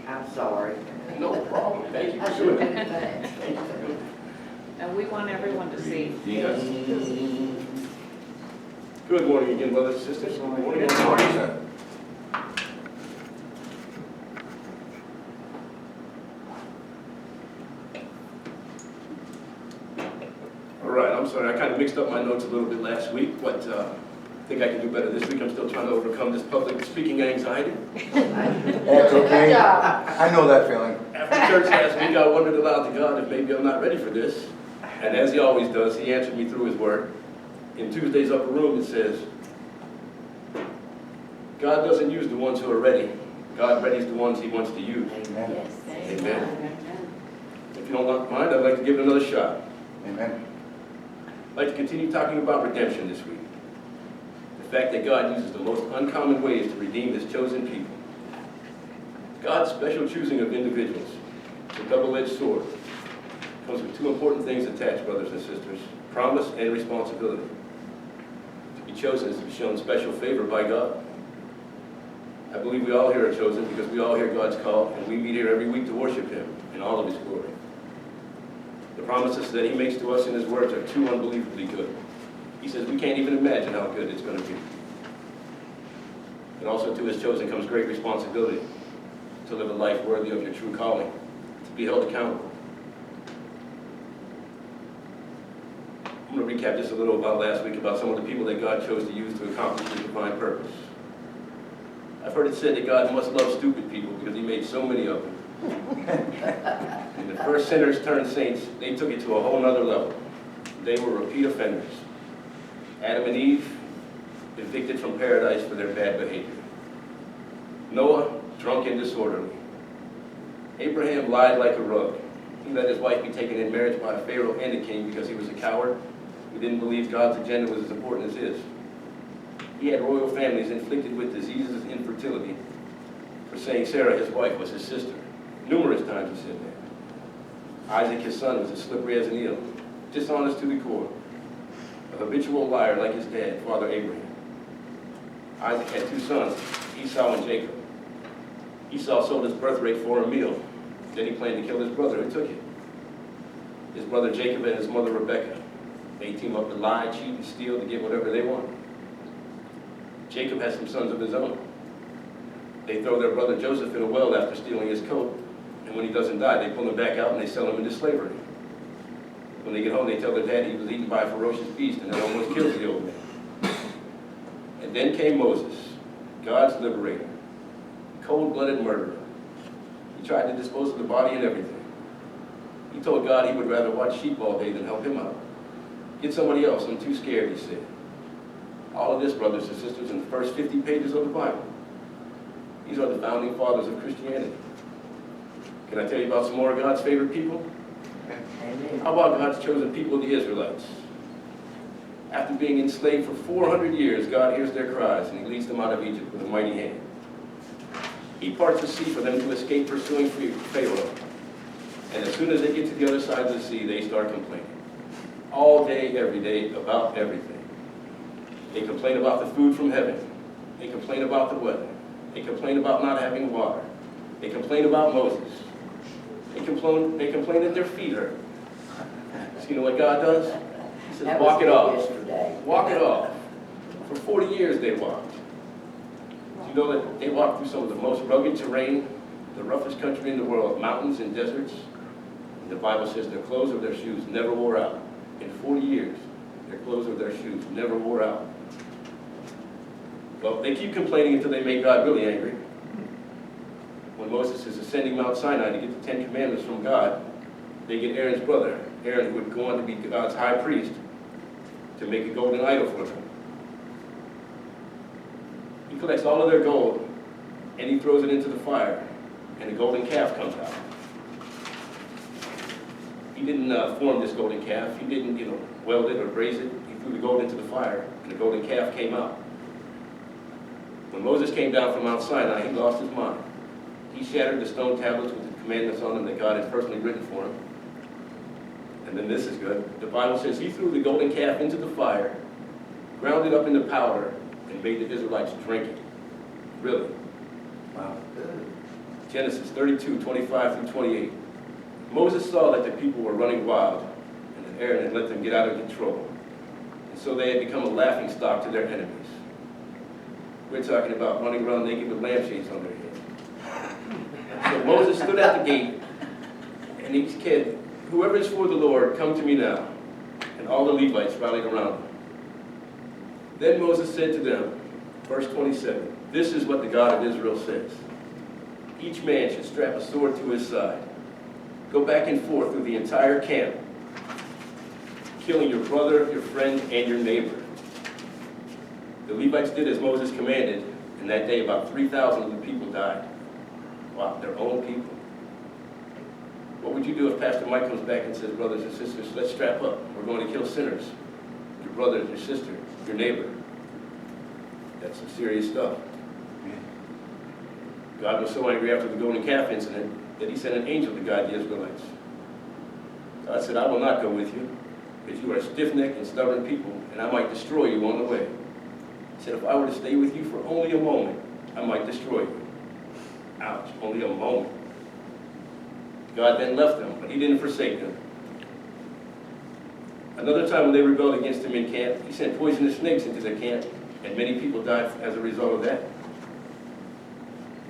I'm sorry. No problem. Thank you I for should have doing been it. fast. Thank you for doing it. And we want everyone to see. Yes. Good morning again, brothers and sisters. Good morning. Good morning, sir. All right, I'm sorry, I kind of mixed up my notes a little bit last week, but I think I can do better this week. I'm still trying to overcome this public speaking anxiety. That's okay. Good job. I know that feeling. After church last week, I wondered aloud to God if maybe I'm not ready for this. And as he always does, he answered me through his word. In Tuesday's upper room, it says, God doesn't use the ones who are ready. God readies the ones he wants to use. Amen. Amen. If you don't mind, I'd like to give it another shot. Amen. I'd like to continue talking about redemption this week. The fact that God uses the most uncommon ways to redeem his chosen people. God's special choosing of individuals is a double-edged sword. It comes with two important things attached, brothers and sisters: promise and responsibility. To be chosen is to be shown special favor by God. I believe we all here are chosen because we all hear God's call, and we meet here every week to worship him in all of his glory. The promises that he makes to us in his words are too unbelievably good. He says we can't even imagine how good it's going to be. And also to his chosen comes great responsibility to live a life worthy of your true calling, to be held accountable. I'm going to recap just a little about last week, about some of the people that God chose to use to accomplish his divine purpose. I've heard it said that God must love stupid people because he made so many of them. And the first sinners turned saints, they took it to a whole nother level. They were repeat offenders. Adam and Eve, evicted from paradise for their bad behavior. Noah, drunk and disorderly. Abraham lied like a rug. He let his wife be taken in marriage by a pharaoh and a king because he was a coward who didn't believe God's agenda was as important as his. He had royal families inflicted with diseases and infertility for saying Sarah, his wife, was his sister. Numerous times he said that. Isaac, his son, was as slippery as an eel, dishonest to the core, a habitual liar like his dad, Father Abraham. Isaac had two sons, Esau and Jacob. Esau sold his birthright for a meal. Then he planned to kill his brother who took it. His brother Jacob and his mother Rebekah. They team up to lie, cheat, and steal to get whatever they want. Jacob has some sons of his own. They throw their brother Joseph in a well after stealing his coat, and when he doesn't die, they pull him back out and they sell him into slavery. When they get home, they tell their dad he was eaten by a ferocious beast and that almost kills the old man. And then came Moses, God's liberator, cold-blooded murderer. He tried to dispose of the body and everything. He told God he would rather watch sheep all day than help him out. Get somebody else, I'm too scared, he said. All of this, brothers and sisters, in the first 50 pages of the Bible. These are the founding fathers of Christianity. Can I tell you about some more of God's favorite people? Amen. How about God's chosen people, the Israelites? After being enslaved for 400 years, God hears their cries and he leads them out of Egypt with a mighty hand. He parts the sea for them to escape pursuing Pharaoh. And as soon as they get to the other side of the sea, they start complaining. All day, every day, about everything. They complain about the food from heaven. They complain about the weather. They complain about not having water. They complain about Moses. They complain that their feet hurt. So you know what God does? He says, That walk was it off. yesterday. Walk it off. For 40 years they walked. Do you know that they walked through some of the most rugged terrain, the roughest country in the world, mountains and deserts? And the Bible says the clothes of their shoes never wore out. In 40 years, their clothes of their shoes never wore out. Well, they keep complaining until they make God really angry. When Moses is ascending Mount Sinai to get the 10 Commandments from God, they get Aaron's brother, Aaron, who would go on to be God's high priest, to make a golden idol for them. He collects all of their gold, and he throws it into the fire, and a golden calf comes out. He didn't form this golden calf. He didn't, weld it or braise it. He threw the gold into the fire, and the golden calf came out. When Moses came down from Mount Sinai, he lost his mind. He shattered the stone tablets with the commandments on them that God had personally written for him. And then this is good. The Bible says he threw the golden calf into the fire, ground it up into powder, and made the Israelites drink it. Really. Wow. Genesis 32, 25 through 28. Moses saw that the people were running wild, and that Aaron had let them get out of control. And so they had become a laughing stock to their enemies. We're talking about running around naked with lampshades on their heads. So Moses stood at the gate, and he said, "Whoever is for the Lord, come to me now." And all the Levites rallied around him. Then Moses said to them, verse 27, "This is what the God of Israel says. Each man should strap a sword to his side. Go back and forth through the entire camp, killing your brother, your friend, and your neighbor." The Levites did as Moses commanded, and that day about 3,000 of the people died. Wow, their own people. What would you do if Pastor Mike comes back and says, "Brothers and sisters, let's strap up. We're going to kill sinners. Your brother, your sister, your neighbor." That's some serious stuff. God was so angry after the golden calf incident that he sent an angel to guide the Israelites. God said, "I will not go with you, because you are stiff-necked and stubborn people, and I might destroy you on the way." He said, "If I were to stay with you for only a moment, I might destroy you." Ouch, only a moment. God then left them, but he didn't forsake them. Another time when they rebelled against him in camp, he sent poisonous snakes into their camp, and many people died as a result of that.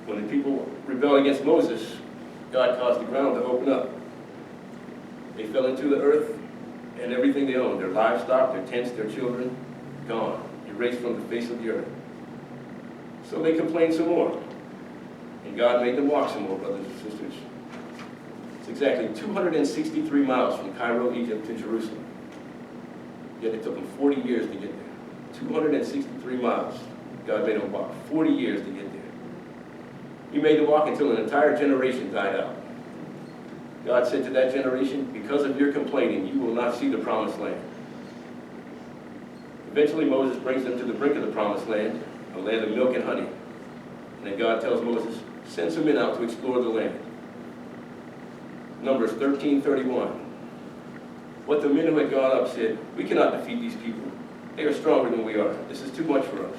When the people rebelled against Moses, God caused the ground to open up. They fell into the earth, and everything they owned, their livestock, their tents, their children, gone, erased from the face of the earth. So they complained some more, and God made them walk some more, brothers and sisters. It's exactly 263 miles from Cairo, Egypt to Jerusalem. Yet it took them 40 years to get there. 263 miles. God made them walk 40 years to get there. He made them walk until an entire generation died out. God said to that generation, "Because of your complaining, you will not see the promised land." Eventually Moses brings them to the brink of the promised land, a land of milk and honey. And then God tells Moses, "Send some men out to explore the land." Numbers 13:31. What the men who had gone up said, "We cannot defeat these people. They are stronger than we are. This is too much for us."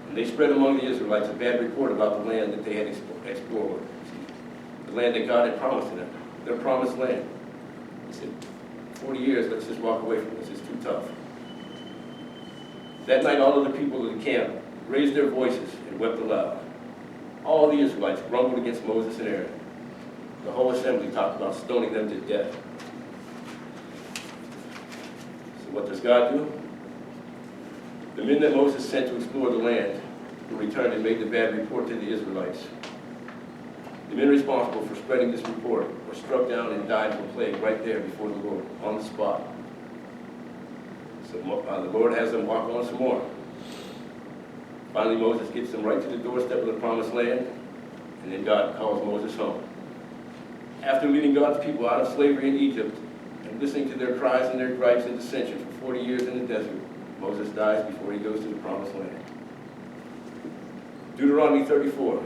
And they spread among the Israelites a bad report about the land that they had explored. The land that God had promised to them, their promised land. He said, 40 years, let's just walk away from this. It's too tough. That night, all of the people of the camp raised their voices and wept aloud. All the Israelites grumbled against Moses and Aaron. The whole assembly talked about stoning them to death. So what does God do? The men that Moses sent to explore the land who returned and made the bad report to the Israelites. The men responsible for spreading this report were struck down and died of a plague right there before the Lord, on the spot. So the Lord has them walk on some more. Finally, Moses gets them right to the doorstep of the promised land, and then God calls Moses home. After leading God's people out of slavery in Egypt and listening to their cries and their gripes and dissension for 40 years in the desert, Moses dies before he goes to the promised land. Deuteronomy 34.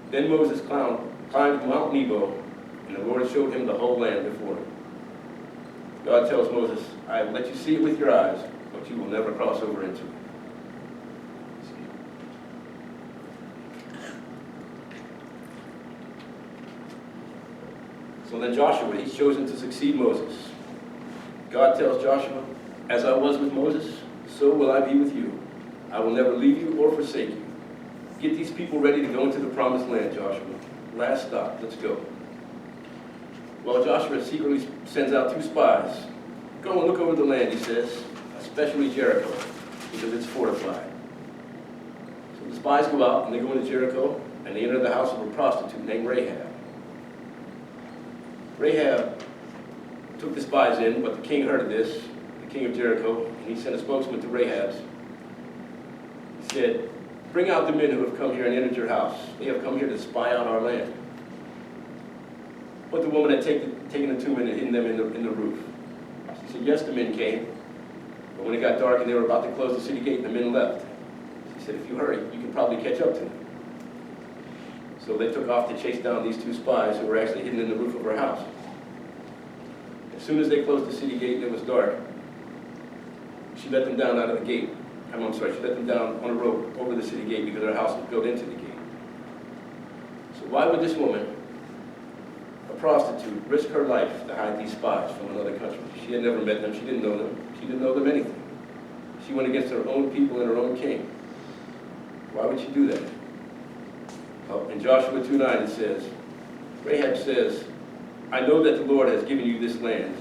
Then Moses climbed Mount Nebo, and the Lord showed him the whole land before him. God tells Moses, "I have let you see it with your eyes, but you will never cross over into it." So then Joshua, he's chosen to succeed Moses. God tells Joshua, "As I was with Moses, so will I be with you. I will never leave you or forsake you. Get these people ready to go into the promised land, Joshua. Last stop, let's go." Well, Joshua secretly sends out 2 spies. "Go and look over the land," he says, especially Jericho, because it's fortified. So the spies go out and they go into Jericho, and they enter the house of a prostitute named Rahab. Rahab took the spies in, but the king heard of this, the king of Jericho, and he sent a spokesman to Rahab's. He said, "Bring out the men who have come here and entered your house. They have come here to spy out our land." But the woman had taken the 2 men and hidden them in the roof. She said, "Yes, the men came, but when it got dark and they were about to close the city gate, the men left." She said, "If you hurry, you can probably catch up to them." So they took off to chase down these 2 spies who were actually hidden in the roof of her house. As soon as they closed the city gate and it was dark, she let them down out of the gate. She let them down on a rope over the city gate because her house was built into the gate. why would this woman, a prostitute, risk her life to hide these spies from another country? She had never met them. She didn't know them. She didn't know them anything. She went against her own people and her own king. Why would she do that? Well, in Joshua 2:9 it says, Rahab says, I know that the Lord has given you this land,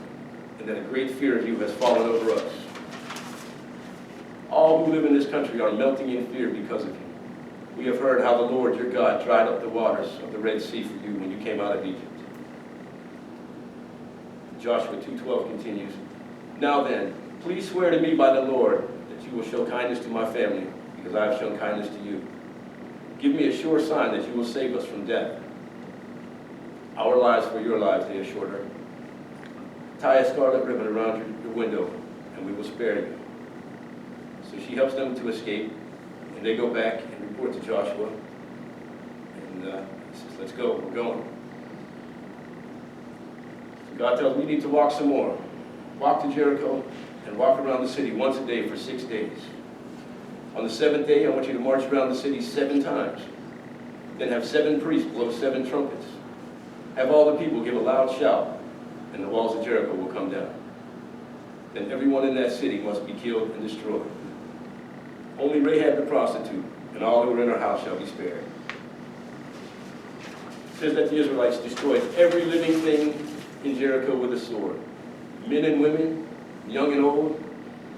and that a great fear of you has fallen over us. All who live in this country are melting in fear because of you. We have heard how the Lord your God dried up the waters of the Red Sea for you when you came out of Egypt. Joshua 2:12 continues, Now then, please swear to me by the Lord that you will show kindness to my family, because I have shown kindness to you. Give me a sure sign that you will save us from death. Our lives for your lives, they assured her. Tie a scarlet ribbon around your window, and we will spare you. So she helps them to escape, and they go back and report to Joshua. And he says, let's go, we're going. So God tells me you need to walk some more. Walk to Jericho and walk around the city once a day for 6 days. On the 7th day, I want you to march around the city 7 times. Then have 7 priests blow 7 trumpets. Have all the people give a loud shout, and the walls of Jericho will come down. Then everyone in that city must be killed and destroyed. Only Rahab the prostitute and all who were in her house shall be spared. It says that the Israelites destroyed every living thing in Jericho with a sword. Men and women, young and old,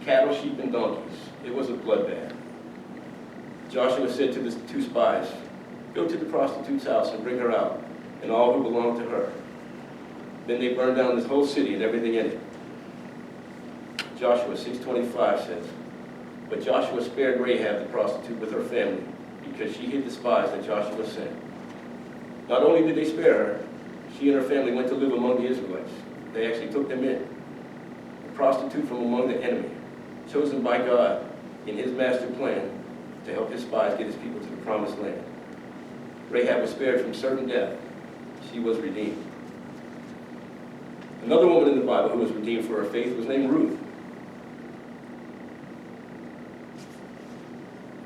cattle, sheep, and donkeys. It was a bloodbath. Joshua said to the 2 spies, Go to the prostitute's house and bring her out, and all who belong to her. Then they burned down this whole city and everything in it. Joshua 6:25 says, But Joshua spared Rahab the prostitute with her family, because she hid the spies that Joshua sent. Not only did they spare her, she and her family went to live among the Israelites. They actually took them in. A prostitute from among the enemy, chosen by God in his master plan to help his spies get his people to the promised land. Rahab was spared from certain death. She was redeemed. Another woman in the Bible who was redeemed for her faith was named Ruth.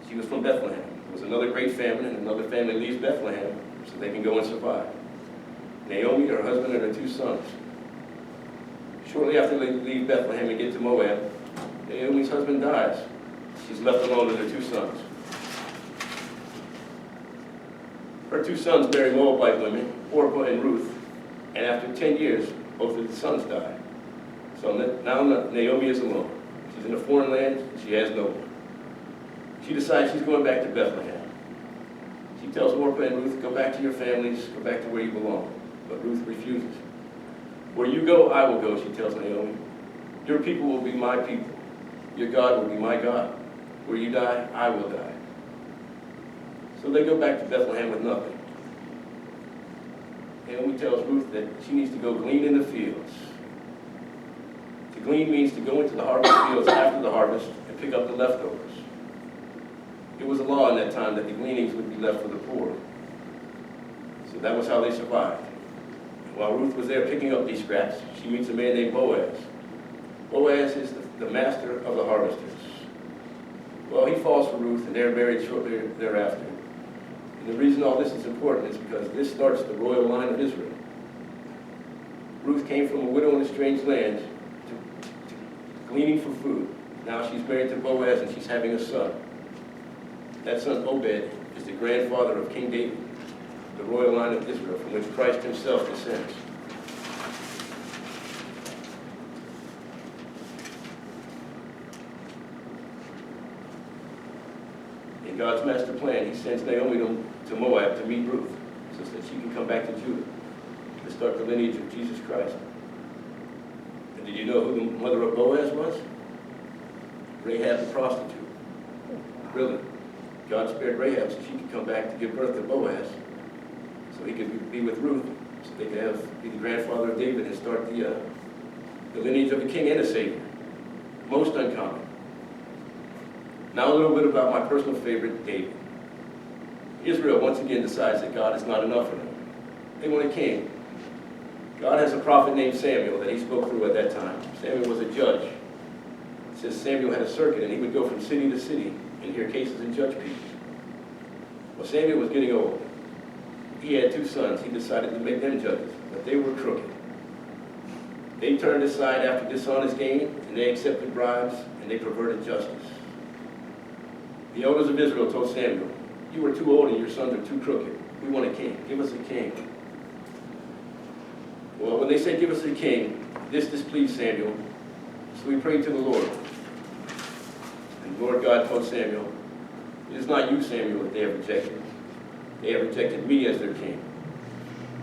She was from Bethlehem. There was another great famine, and another family leaves Bethlehem so they can go and survive. Naomi, her husband, and her 2 sons. Shortly after they leave Bethlehem and get to Moab, Naomi's husband dies. She's left alone with her 2 sons. Her 2 sons marry Moabite women, Orpah and Ruth, and after 10 years, both of the sons die. So now Naomi is alone. She's in a foreign land, she has no one. She decides she's going back to Bethlehem. She tells Orpah and Ruth, go back to your families, go back to where you belong. But Ruth refuses. Where you go, I will go, she tells Naomi. Your people will be my people. Your God will be my God. Where you die, I will die. So they go back to Bethlehem with nothing. Naomi tells Ruth that she needs to go glean in the fields. To glean means to go into the harvest fields after the harvest and pick up the leftovers. It was a law in that time that the gleanings would be left for the poor. So that was how they survived. While Ruth was there picking up these scraps, she meets a man named Boaz. Boaz is the master of the harvesters. Well, he falls for Ruth, and they're married shortly thereafter. And the reason all this is important is because this starts the royal line of Israel. Ruth came from a widow in a strange land to gleaning for food. Now she's married to Boaz, and she's having a son. That son, Obed, is the grandfather of King David, the royal line of Israel, from which Christ himself descends. In God's master plan, he sends Naomi to Moab to meet Ruth, so that she can come back to Judah to start the lineage of Jesus Christ. And did you know who the mother of Boaz was? Rahab the prostitute. Really. God spared Rahab so she could come back to give birth to Boaz, so he could be with Ruth, so they could be the grandfather of David and start the lineage of a king and a savior. Most uncommon. Now a little bit about my personal favorite, David. Israel once again decides that God is not enough for them. They want a king. God has a prophet named Samuel that he spoke through at that time. Samuel was a judge. It says Samuel had a circuit, and he would go from city to city and hear cases and judge people. Well, Samuel was getting old. he had 2 sons. He decided to make them judges, but they were crooked. They turned aside after dishonest gain, and they accepted bribes, and they perverted justice. The elders of Israel told Samuel, "You are too old and your sons are too crooked. We want a king. Give us a king." Well, when they said, "Give us a king," this displeased Samuel. So he prayed to the Lord. And the Lord God told Samuel, "It is not you, Samuel, that they have rejected. They have rejected me as their king.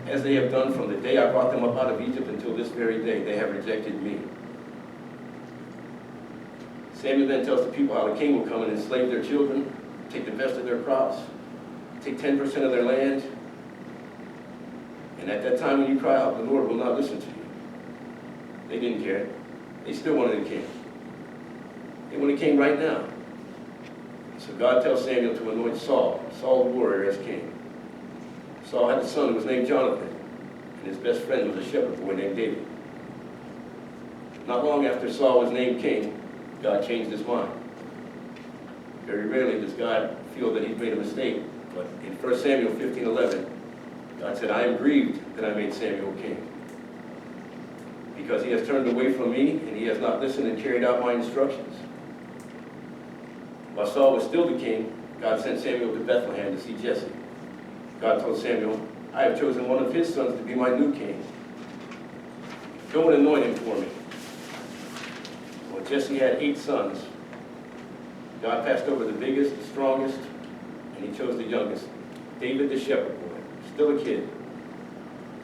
As they have done from the day I brought them up out of Egypt until this very day, they have rejected me." Samuel then tells the people how the king will come and enslave their children, take the best of their crops, take 10% of their land. And at that time when you cry out, the Lord will not listen to you. They didn't care. They still wanted a king. They want a king right now. So God tells Samuel to anoint Saul the warrior, as king. Saul had a son who was named Jonathan, and his best friend was a shepherd boy named David. Not long after Saul was named king, God changed his mind. Very rarely does God feel that he's made a mistake, but in 1 Samuel 15:11, God said, "I am grieved that I made Samuel king, because he has turned away from me, and he has not listened and carried out my instructions." While Saul was still the king, God sent Samuel to Bethlehem to see Jesse. God told Samuel, "I have chosen one of his sons to be my new king. Go and anoint him for me." Well, Jesse had 8 sons. God passed over the biggest, the strongest, and he chose the youngest, David the shepherd boy, still a kid.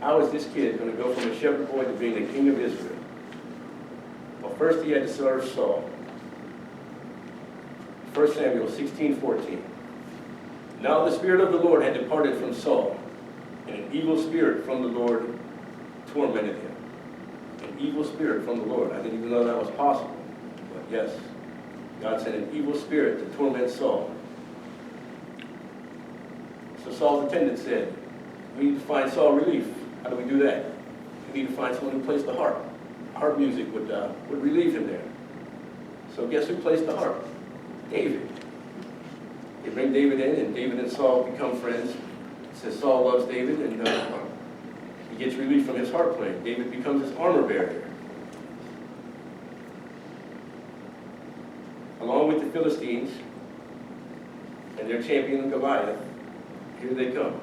How is this kid going to go from a shepherd boy to being the king of Israel? Well, first he had to serve Saul. 1 Samuel 16:14. Now the Spirit of the Lord had departed from Saul, and an evil spirit from the Lord tormented him. An evil spirit from the Lord. I didn't even know that was possible. But yes, God sent an evil spirit to torment Saul. So Saul's attendant said, "We need to find Saul relief. How do we do that? We need to find someone who plays the harp. Harp music would relieve him there." So guess who plays the harp? David. They bring David in, and David and Saul become friends. It says Saul loves David, and he gets relief from his harp playing. David becomes his armor bearer. Along with the Philistines and their champion Goliath, here they come.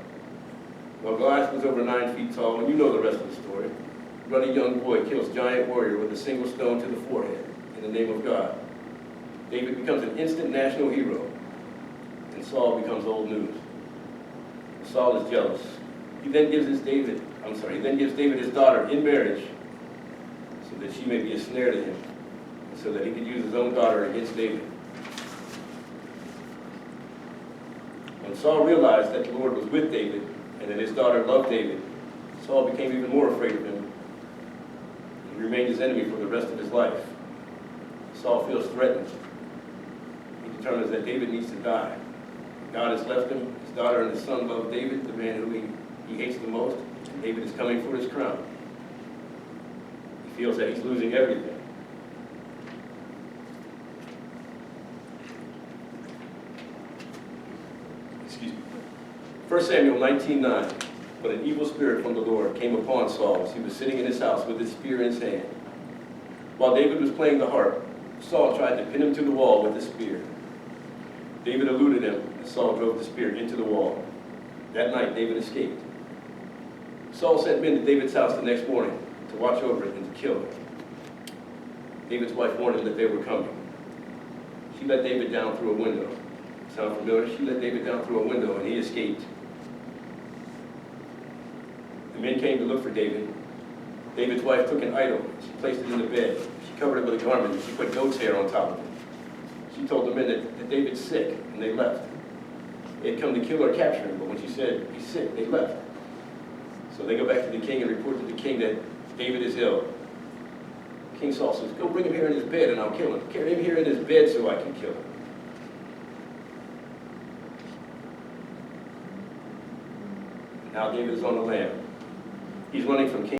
Well, Goliath was over 9 feet tall, and you know the rest of the story. Ruddy young boy kills giant warrior with a single stone to the forehead in the name of God. David becomes an instant national hero, and Saul becomes old news. Saul is jealous. He then gives David his daughter in marriage so that she may be a snare to him, and so that he could use his own daughter against David. When Saul realized that the Lord was with David and that his daughter loved David, Saul became even more afraid of him. He remained his enemy for the rest of his life. Saul feels threatened. He determines that David needs to die. God has left him. His daughter and his son love David, the man who he hates the most, and David is coming for his crown. He feels that he's losing everything. Excuse me. 1 Samuel 19:9. But an evil spirit from the Lord came upon Saul as he was sitting in his house with his spear in his hand. While David was playing the harp, Saul tried to pin him to the wall with the spear. David eluded him, and Saul drove the spear into the wall. That night, David escaped. Saul sent men to David's house the next morning to watch over it and to kill him. David's wife warned him that they were coming. She let David down through a window. Sound familiar? She let David down through a window, and he escaped. The men came to look for David. David's wife took an idol. She placed it in the bed. She covered it with a garment, and she put goat's hair on top of it. She told the men that David's sick, and they left. They had come to kill or capture him, but when she said he's sick, they left. So they go back to the king and report to the king that David is ill. King Saul says, "Go bring him here in his bed, and I'll kill him. Carry him here in his bed so I can kill him." Now David is on the lam. He's running from King